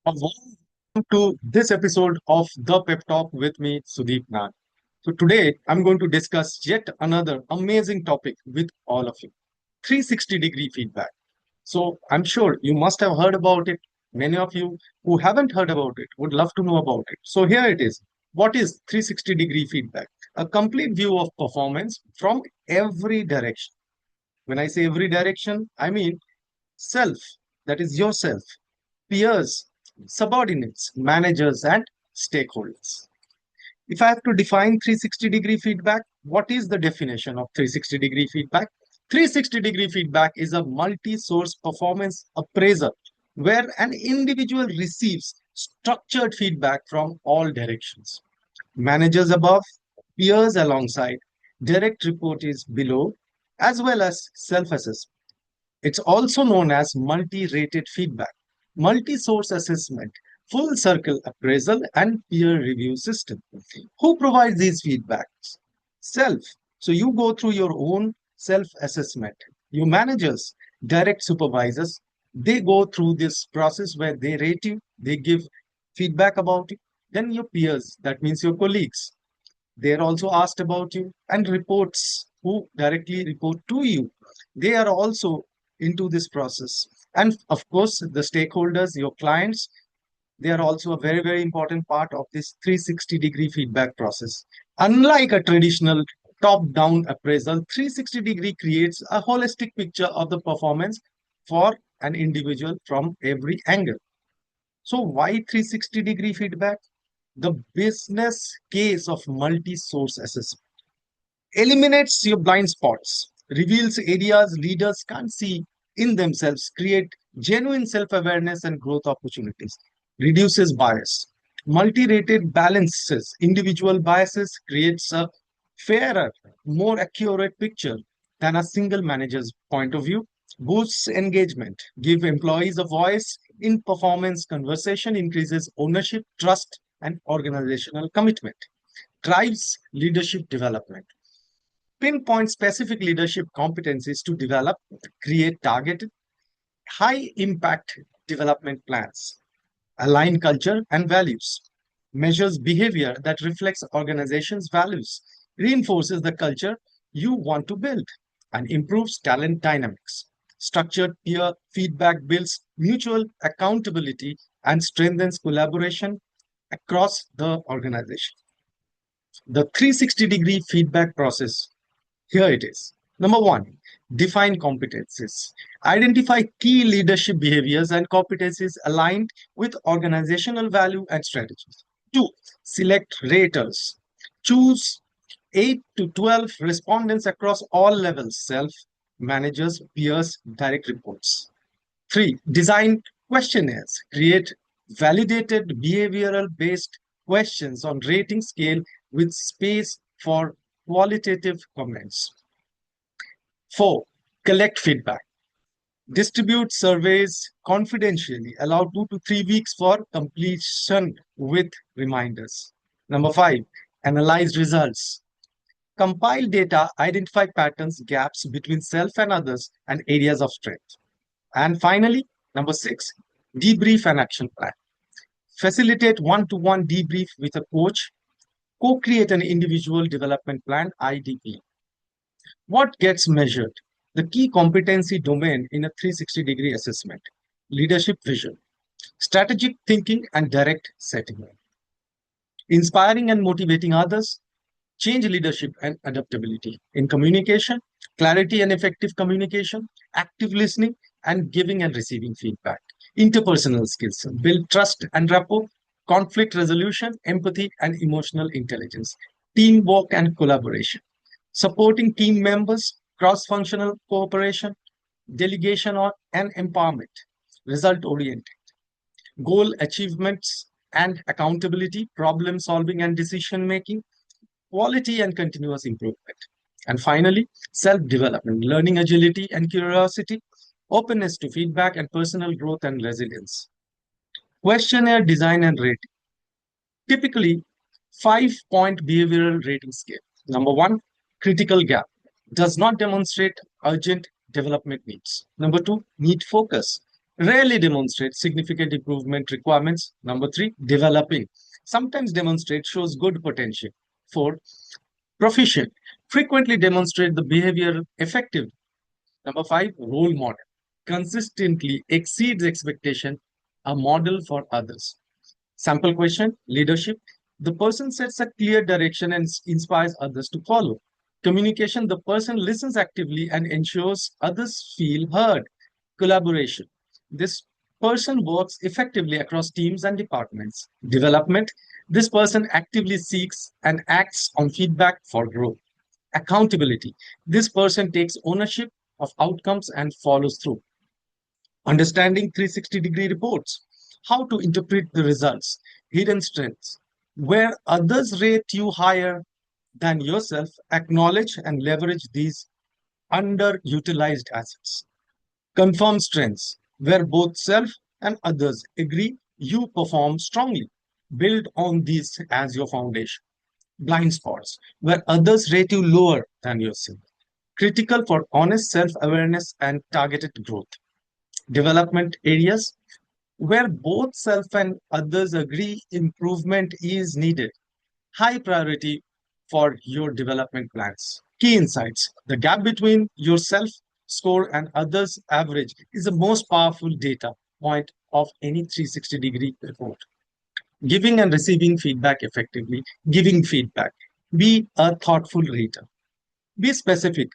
Welcome to this episode of the Pep Talk with me, Sudeep Nag. So, today I'm going to discuss yet another amazing topic with all of you, 360-degree feedback. So, I'm sure you must have heard about it. Many of you who haven't heard about it would love to know about it. So, here it is. What is 360-degree feedback? A complete view of performance from every direction. When I say every direction, I mean self, that is yourself, peers, subordinates, managers, and stakeholders. If I have to define 360-degree feedback, what is the definition of 360-degree feedback? 360-degree feedback is a multi-source performance appraisal where an individual receives structured feedback from all directions. Managers above, peers alongside, direct reportees below, as well as self-assessment. It's also known as multi-rated feedback, multi-source assessment, full circle appraisal, and peer review system. Who provides these feedbacks? Self. So you go through your own self-assessment. Your managers, direct supervisors, they go through this process where they rate you, they give feedback about you. Then your peers, that means your colleagues, they are also asked about you, and reports who directly report to you. They are also into this process. And of course, the stakeholders, your clients, they are also a very, very important part of this 360-degree feedback process. Unlike a traditional top-down appraisal, 360-degree creates a holistic picture of the performance for an individual from every angle. So why 360-degree feedback? The business case of multi-source assessment eliminates your blind spots, reveals areas leaders can't see in themselves, create genuine self-awareness and growth opportunities, reduces bias. Multi-rated balances individual biases, creates a fairer, more accurate picture than a single manager's point of view, boosts engagement, give employees a voice in performance conversation, increases ownership, trust, and organizational commitment, drives leadership development, pinpoint specific leadership competencies to develop, create targeted, high impact development plans, align culture and values, measures behavior that reflects organization's values, reinforces the culture you want to build, and improves talent dynamics. Structured peer feedback builds mutual accountability and strengthens collaboration across the organization. The 360-degree feedback process, here it is. Number one, define competencies. Identify key leadership behaviors and competencies aligned with organizational value and strategies. Two, select raters. Choose 8 to 12 respondents across all levels, self, managers, peers, direct reports. Three, design questionnaires. Create validated behavioral based questions on rating scale with space for qualitative comments. Four, collect feedback. Distribute surveys confidentially. Allow 2 to 3 weeks for completion with reminders. Number five, analyze results. Compile data, identify patterns, gaps between self and others, and areas of strength. And finally, number six, debrief and action plan. Facilitate one-to-one debrief with a coach. Co-create an individual development plan, IDP. What gets measured? The key competency domain in a 360-degree assessment: leadership vision, strategic thinking, and direct setting, inspiring and motivating others, change leadership and adaptability in communication, clarity and effective communication, active listening, and giving and receiving feedback, interpersonal skills, build trust and rapport, conflict resolution, empathy, and emotional intelligence, teamwork and collaboration, supporting team members, cross functional cooperation, delegation and empowerment, result oriented, goal achievements and accountability, problem solving and decision making, quality and continuous improvement. And finally, self development, learning agility and curiosity, openness to feedback, and personal growth and resilience. Questionnaire design and rating. Typically, 5 point behavioral rating scale. Number one, critical gap. Does not demonstrate urgent development needs. Number two, need focus. rarely demonstrate significant improvement requirements. Number three, developing, sometimes demonstrate shows good potential. Four, proficient, frequently demonstrate the behavior effective. Number five, role model, consistently exceeds expectation, a model for others. Sample question, leadership. The person sets a clear direction and inspires others to follow. Communication, the person listens actively and ensures others feel heard. Collaboration, this person works effectively across teams and departments. Development, this person actively seeks and acts on feedback for growth. Accountability, this person takes ownership of outcomes and follows through. Understanding 360-degree reports, how to interpret the results, hidden strengths, where others rate you higher than yourself, acknowledge and leverage these underutilized assets. Confirm strengths, where both self and others agree you perform strongly. Build on these as your foundation. Blind spots, where others rate you lower than yourself. Critical for honest self awareness and targeted growth. Development areas, where both self and others agree improvement is needed. High priority for your development plans. Key insights, the gap between your self score and others' average is the most powerful data point of any 360-degree report. Giving and receiving feedback effectively. Giving feedback. Be a thoughtful reader. Be specific.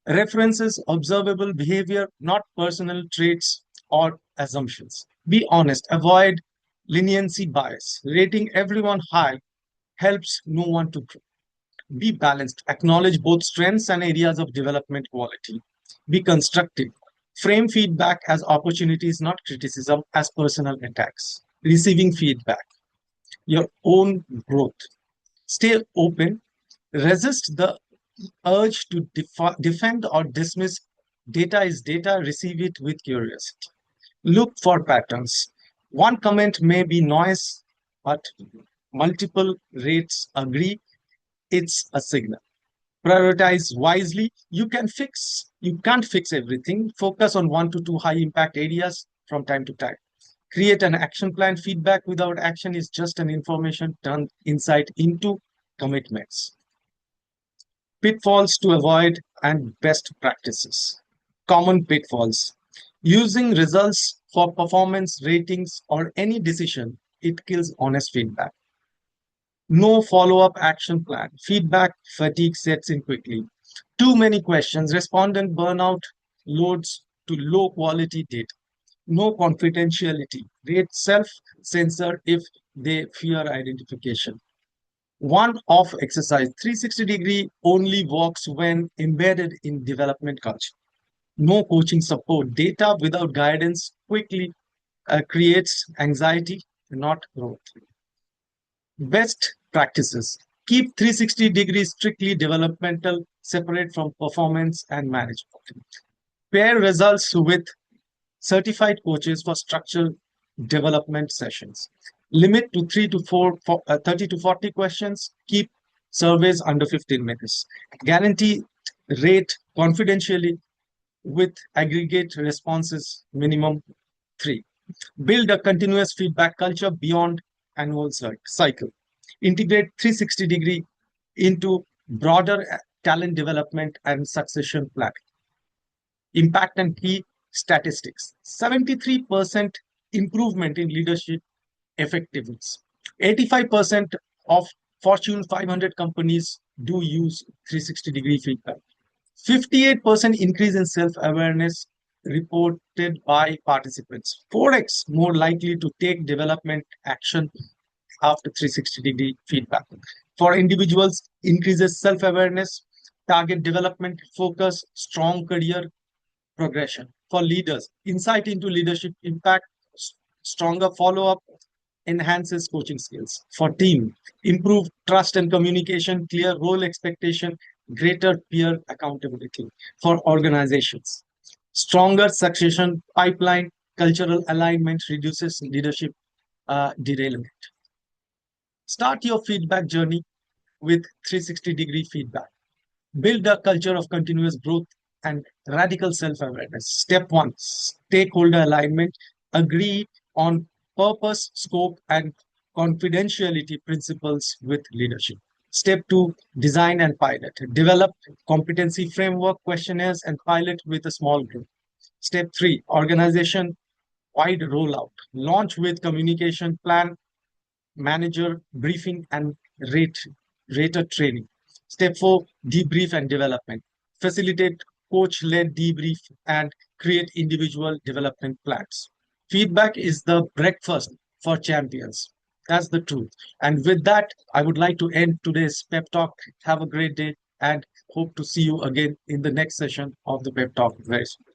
References observable behavior, not personal traits or assumptions. Be honest. Avoid leniency bias. Rating everyone high helps no one to grow. Be balanced. Acknowledge both strengths and areas of development quality. Be constructive. Frame feedback as opportunities, not criticism, as personal attacks. Receiving feedback, your own growth. Stay open. Resist the urge to defend or dismiss. Data is data. Receive it with curiosity. Look for patterns. One comment may be noise, but multiple rates agree. It's a signal. Prioritize wisely. You can't fix everything. Focus on one to two high impact areas from time to time. Create an action plan. Feedback without action is just an information. Turn insight into commitments. Pitfalls to avoid and best practices. Common pitfalls. Using results for performance ratings or any decision, it kills honest feedback. No follow-up action plan. Feedback fatigue sets in quickly. Too many questions. Respondent burnout loads to low quality data. No confidentiality. Rate self-censor if they fear identification. One-off exercise. 360-degree only works when embedded in development culture. No coaching support. Data without guidance quickly creates anxiety, not growth. Best practices. Keep 360 degrees strictly developmental, separate from performance and management. Pair results with certified coaches for structured development sessions. Limit to 30 to 40 questions. Keep surveys under 15 minutes. Guarantee rate confidentially with aggregate responses minimum 3. Build a continuous feedback culture beyond annual cycle. Integrate 360-degree into broader talent development and succession planning. Impact and key statistics. 73% improvement in leadership effectiveness. 85% of Fortune 500 companies do use 360-degree feedback. 58% increase in self-awareness reported by participants. 4x more likely to take development action after 360-degree feedback. For individuals, increases self-awareness, target development, focus, strong career progression. For leaders, insight into leadership impact, stronger follow-up, enhances coaching skills. For team, improve trust and communication, clear role expectation, greater peer accountability. For organizations, stronger succession pipeline, cultural alignment reduces leadership derailment. Start your feedback journey with 360-degree feedback. Build a culture of continuous growth and radical self-awareness. Step one, stakeholder alignment. Agree on purpose, scope, and confidentiality principles with leadership. Step two, design and pilot. Develop competency framework, questionnaires, and pilot with a small group. Step three, organization wide rollout. Launch with communication plan, manager briefing, and rate rater training. Step four, debrief and development. Facilitate coach-led debrief and create individual development plans. Feedback is the breakfast for champions. That's the truth. And with that, I would like to end today's pep talk. Have a great day and hope to see you again in the next session of the pep talk very soon.